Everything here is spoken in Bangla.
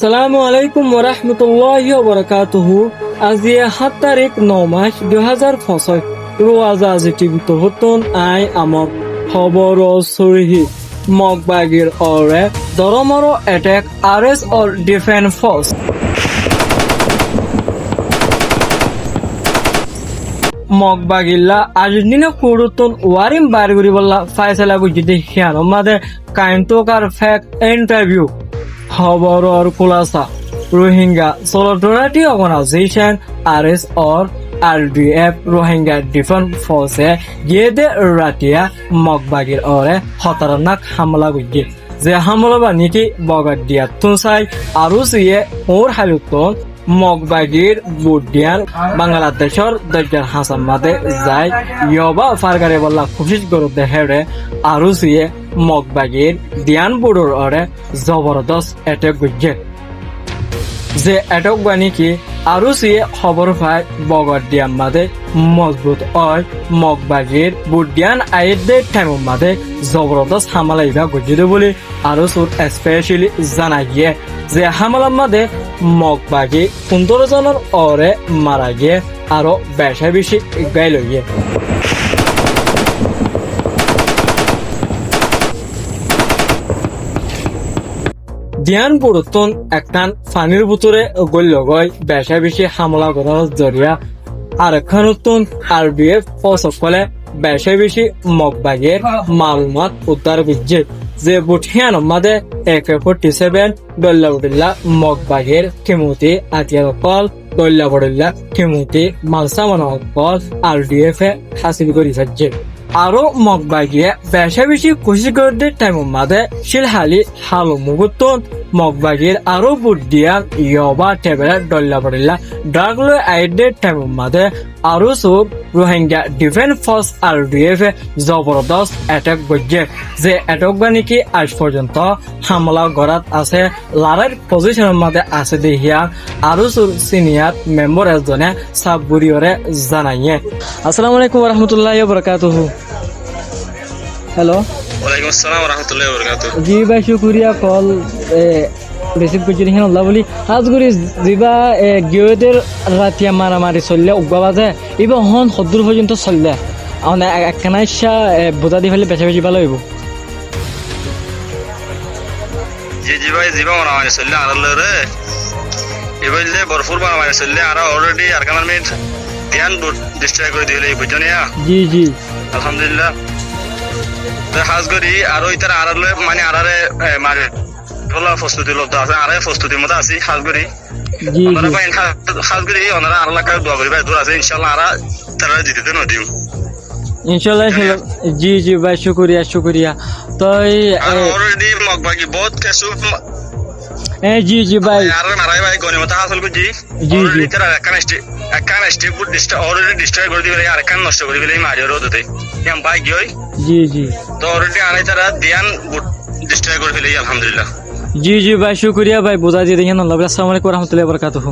আসসালামু আলাইকুম ওরহমতুল্লাহি ওবারাকাতুহু। আজি 7 তারিখ 9 মাস 2025 রোজা আজি টিভি তো হতন আই আমার খবর সরিহি মগবাগির অরে দরমর attack RSO Defence Force মগবাগিল্লা আজদিনে কুরুতন ওয়ারিম বারগুরি বল্লা ফায়সালা বুঝিতে হিয়ান মাদে কাইন্টোকার ফ্যাক্ট ইন্টারভিউ খবর খুলাসা Rohingya Solidarity Organisation RSO RDF Rohingya Defence ফোর্সে গিয়েদে রাতিয়া মগবাগির অরে খতরনাক হামলা গুজি যে হামলা বানিকি বগাদিয়া তুসাই আরো সিয়ে ওর হালুতন মগবাগির বুডিয়ান বাংলাদেশর দজ্জাল হাসান মাদে যাই ইয়বা ফারগারে বল্লা খুশিস করতে হেড়ে আরো সিয়ে মগবাগির দিয়ান বুড়োর অরে জবরদস্ত অ্যাটাক গুজে যে অ্যাটাক বানিকি আরো সিয়ে খবর পায় বগদিয়ান মাদে মজবুত হয় মগবাগির বুডিয়ান আইদের টাইম মাদে জবরদস্ত হামলা ইভা গুজিদে বলে আরো সুর স্পেশালি জানা গিয়ে যে হামলার মাদে মগবাগি 15 জনের অরে মারা গিয়ে আরো বেশি গাইল গিয়ে দিয়ান পুরতন একটান ফানির ভিতরে গল্য গয় বেশি হামলা করার জরিয়া আর একখানতন আরবিএফ ফসকলে বেশি মগবাগের মালুমাত উদ্ধার বুঝছে যে বুঠিয়ান মাদে AK-47 দল্লাবুল্লা মগবাগের টিমুতি আতিয়ার কল দল্লাবুল্লা টিমুতি মালসামান কল আরডিএফ এ হাসিল করি যাচ্ছে আরো মগবাগিয়ে বেশি খুশি করতে টাইম মাদে শিলহালি হালু মুগুতন মগবাগির আরো বুদ্ধিয়ান ইয়বা টেবেলে দল্লাবুল্লা ড্রাগলো আইডের টাইম মাদে আরো সব রোহিঙ্গা ডিফেন্স ফোর্স আরডিএফ এ জবরদস্ত অ্যাটাক বুঝছে যে অ্যাটাক বানিকি আজ পর্যন্ত হামলা গড়াত আছে লারের পজিশনের মধ্যে আছে দেখিয়া আরো সিনিয়র মেম্বার এজনে সাবগুরিয়রে জানাইয়ে। আসসালামু আলাইকুম রহমতুল্লাহি ওবারাকাতুহু। হ্যালো, ওয়ালাইকুম আসসালাম রাহমাতুল্লাহি ওয়া বারাকাতুহু। জি ভাই শুকরিয়া কল রিসিভ করছি হিন আল্লাহ বলি আজগুরি জিবা গিয়দের রাতিয়া মারামারি চললে উগবাজে ইবা হন সদূর পর্যন্ত চললে মানে একখানাইশা বোঝা দি ফেলে বেশি ভালো হইব। জি ভাই জিবা মারামারি চললে আর লরে এবাইলে ভরপুর মারামারি চললে আর অলরেডি আর কানার মিট ধ্যান ডিস্ট্রাক্ট করে দিলে বুঝনিয়া। জি আলহামদুলিল্লাহ। তো হাজগরি আর ওইতার আর মানে আরারে মারে বলা প্রস্তুতি লব্ধ আছে আরে প্রস্তুতির মধ্যে আছি হাজগরি ওনারা ভাই হাজগরি ওনারা আল্লাহ কাছে দোয়া করি ভাই দূর আছে ইনশাআল্লাহ আর তারা জিতে না দিও ইনশাআল্লাহ। জি ভাই শুকরিয়া তো অলরেডি মগবাগি বহুত কিছু জি ভাই আর মারাই ভাই গনিমত হাসল করছি। জি তারা একখান স্টেপ অলরেডি ডিস্ট্রয় করে দিবে আর একখান নষ্ট করে দিবে মারিও রোদতে এম ভাই গই। জি তো অলরেডি আনাই তারা ধ্যান ডিস্ট্রয় করে ফেলে আলহামদুলিল্লাহ। জি ভাই শুকরিয়া ভাই বোঝা দিয়ে দেখেন। আসসালামু আলাইকুম ওয়া রাহমাতুল্লাহি ওয়া বারাকাতুহু।